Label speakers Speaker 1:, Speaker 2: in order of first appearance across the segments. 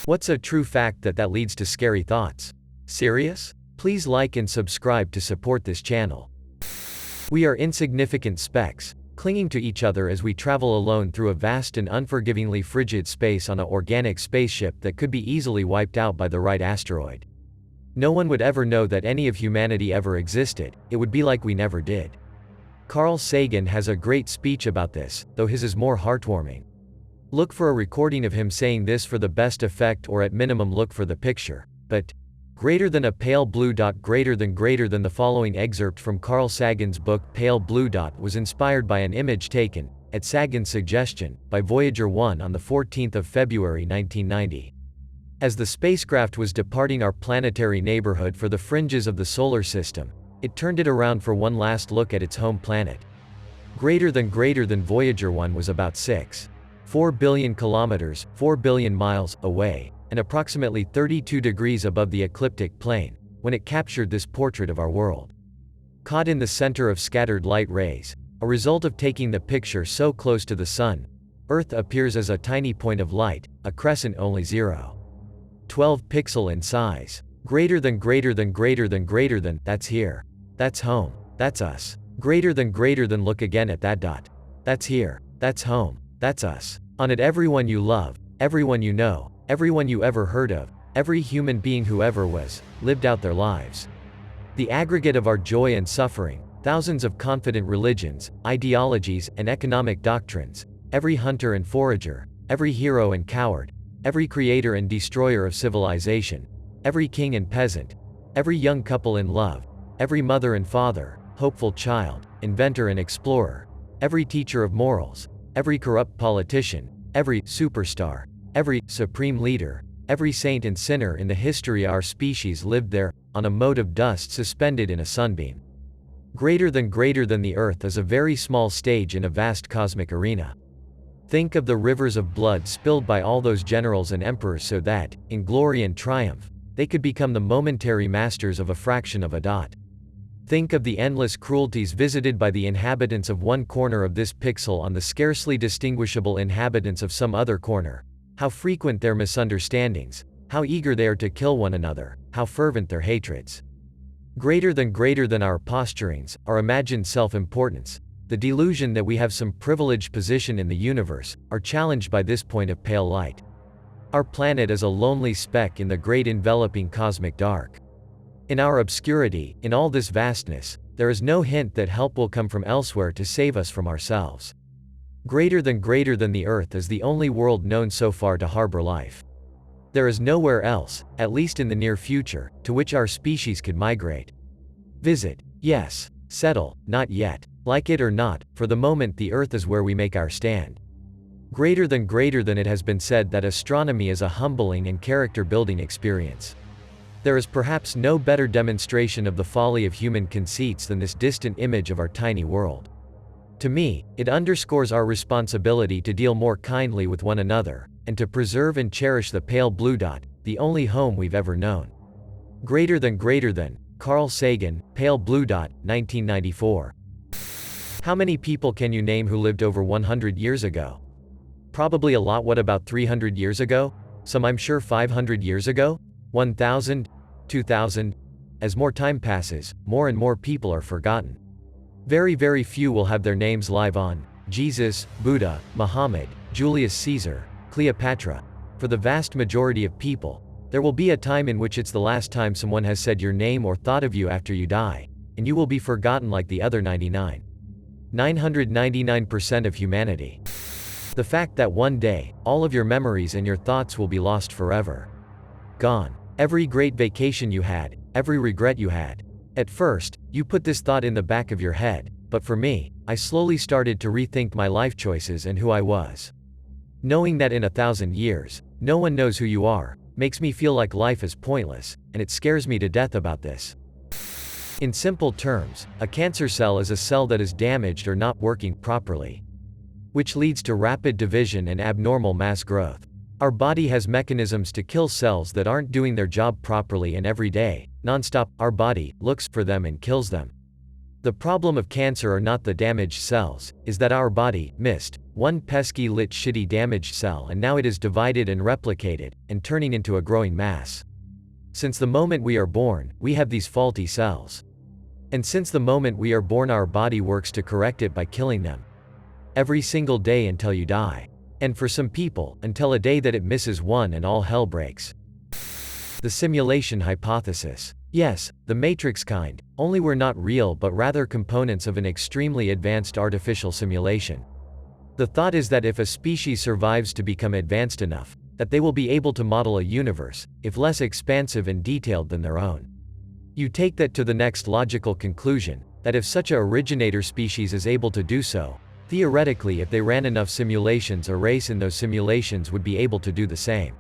Speaker 1: What's a true fact that leads to scary thoughts? Serious? Please like and subscribe to support this channel. We are insignificant specks, clinging to each other as we travel alone through a vast and unforgivingly frigid space on an organic spaceship that could be easily wiped out by the right asteroid. No one would ever know that any of humanity ever existed. It would be like we never did. Carl Sagan has a great speech about this, though his is more heartwarming. Look for a recording of him saying this for the best effect, or at minimum look for the picture. But greater than a pale blue dot, greater than the following excerpt from Carl Sagan's book Pale Blue Dot was inspired by an image taken, at Sagan's suggestion, by Voyager 1 on the 14th of February 1990. As the spacecraft was departing our planetary neighborhood for the fringes of the solar system, it turned it around for one last look at its home planet. Greater than Voyager 1 was about 6.4 billion kilometers, 4 billion miles, away, and approximately 32 degrees above the ecliptic plane, when it captured this portrait of our world. Caught in the center of scattered light rays, a result of taking the picture so close to the sun, Earth appears as a tiny point of light, a crescent only 0.12 pixel in size. Greater than, that's here. That's home. That's us. Greater than, look again at that dot. That's here. That's home. That's us. On it everyone you love, everyone you know, everyone you ever heard of, every human being who ever was, lived out their lives. The aggregate of our joy and suffering, thousands of confident religions, ideologies, and economic doctrines, every hunter and forager, every hero and coward, every creator and destroyer of civilization, every king and peasant, every young couple in love, every mother and father, hopeful child, inventor and explorer, every teacher of morals, every corrupt politician, every superstar, every supreme leader, every saint and sinner in the history of our species lived there, on a mote of dust suspended in a sunbeam. Greater than the Earth is a very small stage in a vast cosmic arena. Think of the rivers of blood spilled by all those generals and emperors so that, in glory and triumph, they could become the momentary masters of a fraction of a dot. Think of the endless cruelties visited by the inhabitants of one corner of this pixel on the scarcely distinguishable inhabitants of some other corner. How frequent their misunderstandings, how eager they are to kill one another, how fervent their hatreds. Greater than our posturings, our imagined self-importance, the delusion that we have some privileged position in the universe, are challenged by this point of pale light. Our planet is a lonely speck in the great enveloping cosmic dark. In our obscurity, in all this vastness, there is no hint that help will come from elsewhere to save us from ourselves. Greater than the Earth is the only world known so far to harbor life. There is nowhere else, at least in the near future, to which our species could migrate. Visit, yes. Settle, not yet. Like it or not, for the moment the Earth is where we make our stand. Greater than it has been said that astronomy is a humbling and character-building experience. There is perhaps no better demonstration of the folly of human conceits than this distant image of our tiny world. To me, it underscores our responsibility to deal more kindly with one another, and to preserve and cherish the pale blue dot, the only home we've ever known. Greater than, Carl Sagan, Pale Blue Dot, 1994. How many people can you name who lived over 100 years ago? Probably a lot. What about 300 years ago? Some, I'm sure. 500 years ago? 1,000? 2,000? As more time passes, more and more people are forgotten. Very few will have their names live on. Jesus, Buddha, Muhammad, Julius Caesar, Cleopatra. For the vast majority of people, there will be a time in which it's the last time someone has said your name or thought of you after you die, and you will be forgotten like the other 999% of humanity. The fact that one day, all of your memories and your thoughts will be lost forever. Gone. Every great vacation you had, every regret you had. At first, you put this thought in the back of your head, but for me, I slowly started to rethink my life choices and who I was. Knowing that in 1,000 years, no one knows who you are, makes me feel like life is pointless, and it scares me to death about this. In simple terms, a cancer cell is a cell that is damaged or not working properly, which leads to rapid division and abnormal mass growth. Our body has mechanisms to kill cells that aren't doing their job properly, and every day, non-stop, our body looks for them and kills them. The problem of cancer are not the damaged cells, is that our body missed one pesky lit shitty damaged cell, and now it is divided and replicated, and turning into a growing mass. Since the moment we are born, we have these faulty cells. And since the moment we are born, our body works to correct it by killing them. Every single day until you die. And for some people, until a day that it misses one and all hell breaks. The simulation hypothesis. Yes, the Matrix kind, only we're not real but rather components of an extremely advanced artificial simulation. The thought is that if a species survives to become advanced enough, that they will be able to model a universe, if less expansive and detailed than their own. You take that to the next logical conclusion, that if such a originator species is able to do so, theoretically if they ran enough simulations, a race in those simulations would be able to do the same.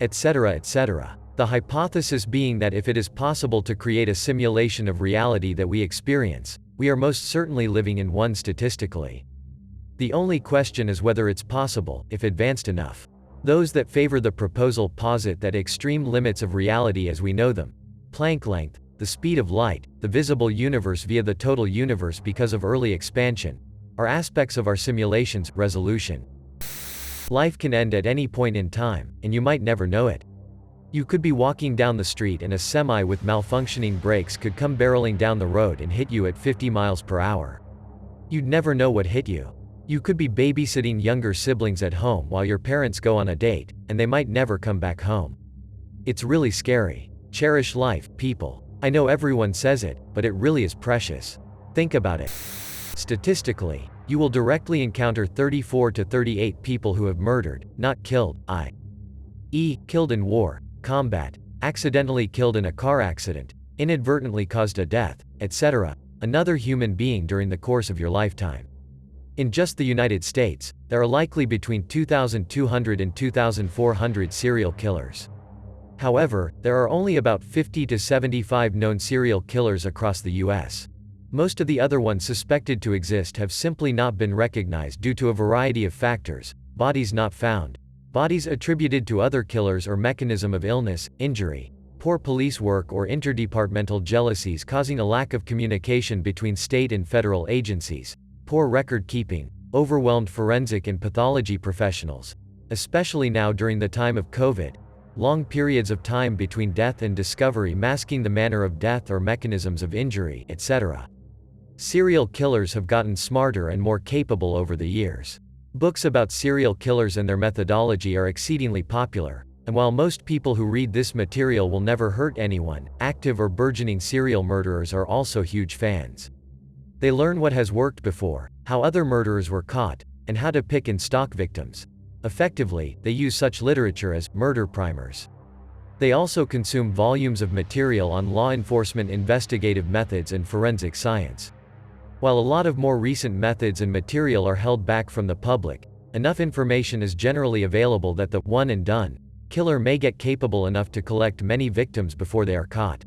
Speaker 1: Etc. etc. The hypothesis being that if it is possible to create a simulation of reality that we experience, we are most certainly living in one statistically. The only question is whether it's possible, if advanced enough. Those that favor the proposal posit that extreme limits of reality as we know them, Planck length, the speed of light, the visible universe via the total universe because of early expansion, are aspects of our simulation's resolution. Life can end at any point in time, and you might never know it. You could be walking down the street and a semi with malfunctioning brakes could come barreling down the road and hit you at 50 miles per hour. You'd never know what hit you. You could be babysitting younger siblings at home while your parents go on a date, and they might never come back home. It's really scary. Cherish life, people. I know everyone says it, but it really is precious. Think about it. Statistically, you will directly encounter 34 to 38 people who have murdered, not killed, i.e., killed in war, combat, accidentally killed in a car accident, inadvertently caused a death, etc., another human being during the course of your lifetime. In just the United States, there are likely between 2,200 and 2,400 serial killers. However, there are only about 50 to 75 known serial killers across the US. Most of the other ones suspected to exist have simply not been recognized due to a variety of factors: bodies not found, bodies attributed to other killers or mechanism of illness, injury, poor police work or interdepartmental jealousies causing a lack of communication between state and federal agencies, poor record keeping, overwhelmed forensic and pathology professionals, especially now during the time of COVID, long periods of time between death and discovery masking the manner of death or mechanisms of injury, etc. Serial killers have gotten smarter and more capable over the years. Books about serial killers and their methodology are exceedingly popular, and while most people who read this material will never hurt anyone, active or burgeoning serial murderers are also huge fans. They learn what has worked before, how other murderers were caught, and how to pick and stalk victims. Effectively, they use such literature as murder primers. They also consume volumes of material on law enforcement investigative methods and forensic science. While a lot of more recent methods and material are held back from the public, enough information is generally available that the one and done killer may get capable enough to collect many victims before they are caught.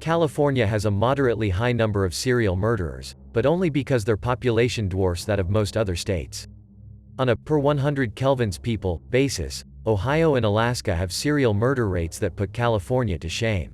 Speaker 1: California has a moderately high number of serial murderers, but only because their population dwarfs that of most other states. On a per 100 kelvins people basis, Ohio and Alaska have serial murder rates that put California to shame.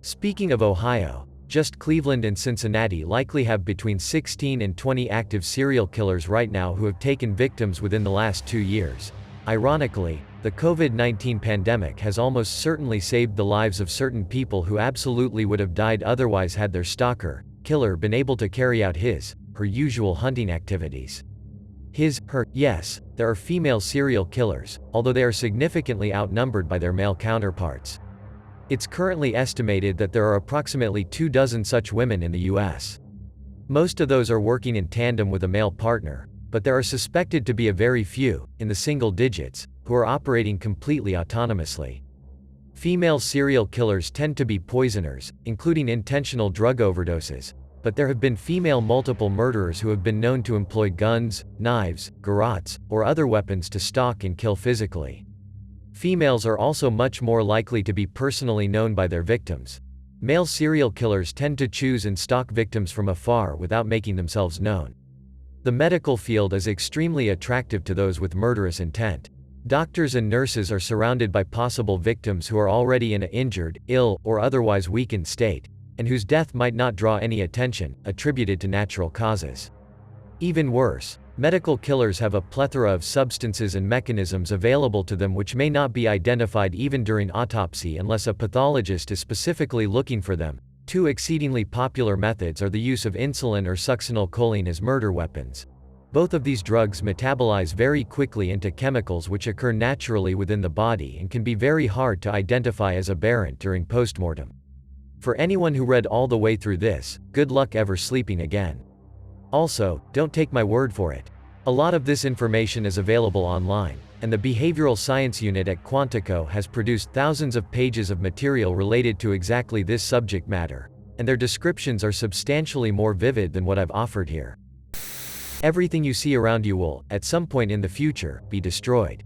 Speaker 1: Speaking of Ohio, just Cleveland and Cincinnati likely have between 16 and 20 active serial killers right now who have taken victims within the last 2 years. Ironically, the COVID-19 pandemic has almost certainly saved the lives of certain people who absolutely would have died otherwise had their stalker, killer been able to carry out her usual hunting activities. Yes, there are female serial killers, although they are significantly outnumbered by their male counterparts. It's currently estimated that there are approximately 24 such women in the US. Most of those are working in tandem with a male partner, but there are suspected to be a very few, in the single digits, who are operating completely autonomously. Female serial killers tend to be poisoners, including intentional drug overdoses, but there have been female multiple murderers who have been known to employ guns, knives, garrotes, or other weapons to stalk and kill physically. Females are also much more likely to be personally known by their victims. Male serial killers tend to choose and stalk victims from afar without making themselves known. The medical field is extremely attractive to those with murderous intent. Doctors and nurses are surrounded by possible victims who are already in an injured, ill, or otherwise weakened state, and whose death might not draw any attention, attributed to natural causes. Even worse, Medical killers have a plethora of substances and mechanisms available to them which may not be identified even during autopsy unless a pathologist is specifically looking for them. Two exceedingly popular methods are the use of insulin or succinylcholine as murder weapons. Both of these drugs metabolize very quickly into chemicals which occur naturally within the body and can be very hard to identify as aberrant during postmortem. For anyone who read all the way through this, good luck ever sleeping again. Also, don't take my word for it. A lot of this information is available online, and the Behavioral Science Unit at Quantico has produced thousands of pages of material related to exactly this subject matter, and their descriptions are substantially more vivid than what I've offered here. Everything you see around you will, at some point in the future, be destroyed.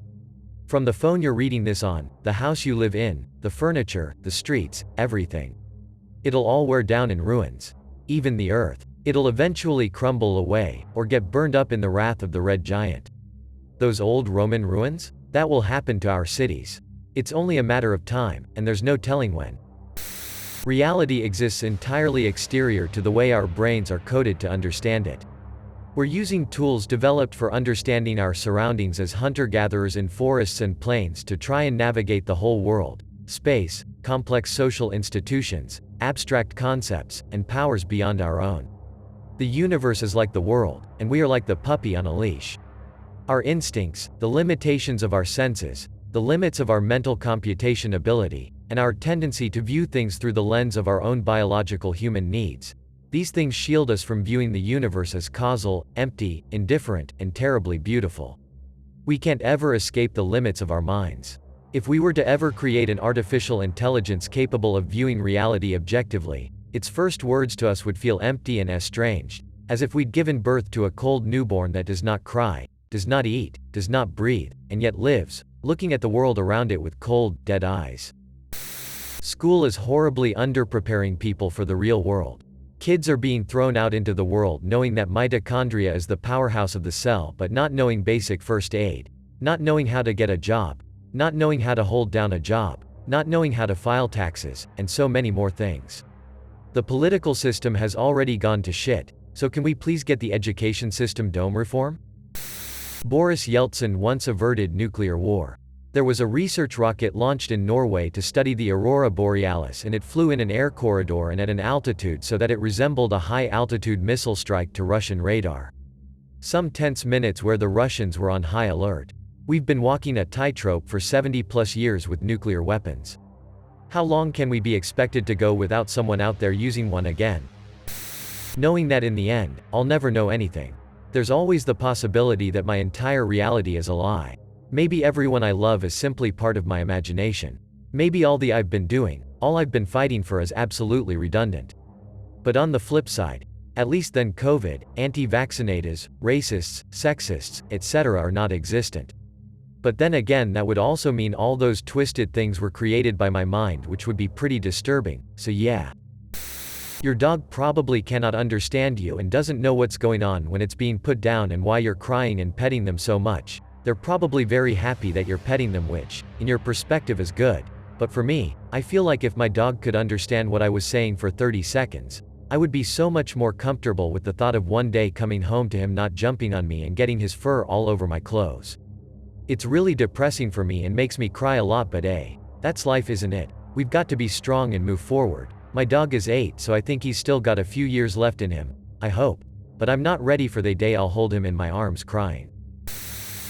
Speaker 1: From the phone you're reading this on, the house you live in, the furniture, the streets, everything. It'll all wear down in ruins. Even the earth. It'll eventually crumble away, or get burned up in the wrath of the red giant. Those old Roman ruins? That will happen to our cities. It's only a matter of time, and there's no telling when. Reality exists entirely exterior to the way our brains are coded to understand it. We're using tools developed for understanding our surroundings as hunter-gatherers in forests and plains to try and navigate the whole world, space, complex social institutions, abstract concepts, and powers beyond our own. The universe is like the world, and we are like the puppy on a leash. Our instincts, the limitations of our senses, the limits of our mental computation ability, and our tendency to view things through the lens of our own biological human needs. These things shield us from viewing the universe as causal, empty, indifferent, and terribly beautiful. We can't ever escape the limits of our minds. If we were to ever create an artificial intelligence capable of viewing reality objectively, its first words to us would feel empty and estranged, as if we'd given birth to a cold newborn that does not cry, does not eat, does not breathe, and yet lives, looking at the world around it with cold, dead eyes. School is horribly underpreparing people for the real world. Kids are being thrown out into the world knowing that mitochondria is the powerhouse of the cell but not knowing basic first aid, not knowing how to get a job, not knowing how to hold down a job, not knowing how to file taxes, and so many more things. The political system has already gone to shit, so can we please get the education system dome reform? Boris Yeltsin once averted nuclear war. There was a research rocket launched in Norway to study the aurora borealis, and it flew in an air corridor and at an altitude so that it resembled a high-altitude missile strike to Russian radar. Some tense minutes where the Russians were on high alert. We've been walking a tightrope for 70+ years with nuclear weapons. How long can we be expected to go without someone out there using one again? Knowing that in the end, I'll never know anything. There's always the possibility that my entire reality is a lie. Maybe everyone I love is simply part of my imagination. Maybe all I've been doing, all I've been fighting for is absolutely redundant. But on the flip side, at least then COVID, anti-vaccinators, racists, sexists, etc. are not existent. But then again, that would also mean all those twisted things were created by my mind, which would be pretty disturbing, so yeah. Your dog probably cannot understand you and doesn't know what's going on when it's being put down and why you're crying and petting them so much. They're probably very happy that you're petting them, which, in your perspective, is good. But for me, I feel like if my dog could understand what I was saying for 30 seconds, I would be so much more comfortable with the thought of one day coming home to him not jumping on me and getting his fur all over my clothes. It's really depressing for me and makes me cry a lot, but hey, that's life, isn't it? We've got to be strong and move forward. My dog is 8, so I think he's still got a few years left in him, I hope. But I'm not ready for the day I'll hold him in my arms crying.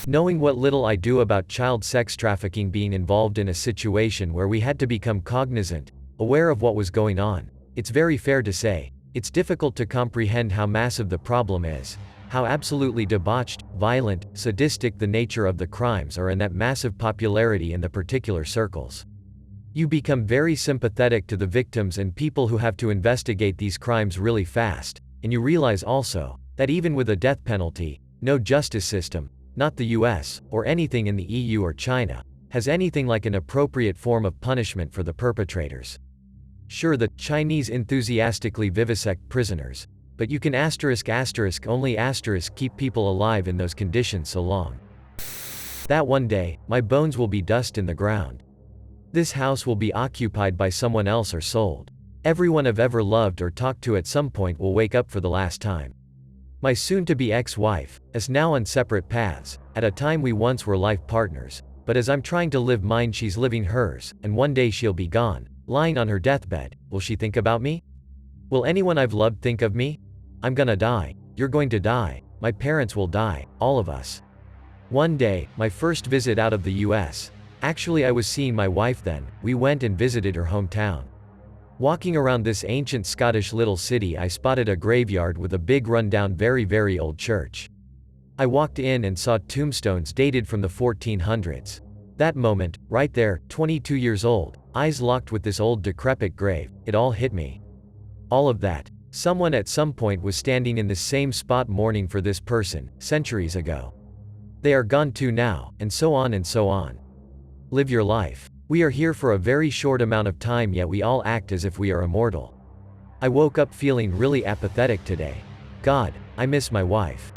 Speaker 1: Knowing what little I do about child sex trafficking, being involved in a situation where we had to become cognizant, aware of what was going on, it's very fair to say, it's difficult to comprehend how massive the problem is, how absolutely debauched, violent, sadistic the nature of the crimes are, and that massive popularity in the particular circles. You become very sympathetic to the victims and people who have to investigate these crimes really fast, and you realize also, that even with a death penalty, no justice system, not the US, or anything in the EU or China, has anything like an appropriate form of punishment for the perpetrators. Sure, the Chinese enthusiastically vivisect prisoners, but you can only keep people alive in those conditions so long. That one day, my bones will be dust in the ground. This house will be occupied by someone else or sold. Everyone I've ever loved or talked to at some point will wake up for the last time. My soon-to-be ex-wife, us now on separate paths. At a time we once were life partners. But as I'm trying to live mine, she's living hers, and one day she'll be gone. Lying on her deathbed, will she think about me? Will anyone I've loved think of me? I'm gonna die. You're going to die. My parents will die. All of us. One day, my first visit out of the US. Actually, I was seeing my wife then. We went and visited her hometown. Walking around this ancient Scottish little city, I spotted a graveyard with a big rundown very old church. I walked in and saw tombstones dated from the 1400s. That moment, right there, 22 years old, eyes locked with this old decrepit grave, it all hit me. All of that. Someone at some point was standing in this same spot mourning for this person, centuries ago. They are gone too now, and so on and so on. Live your life. We are here for a very short amount of time, yet we all act as if we are immortal. I woke up feeling really apathetic today. God, I miss my wife.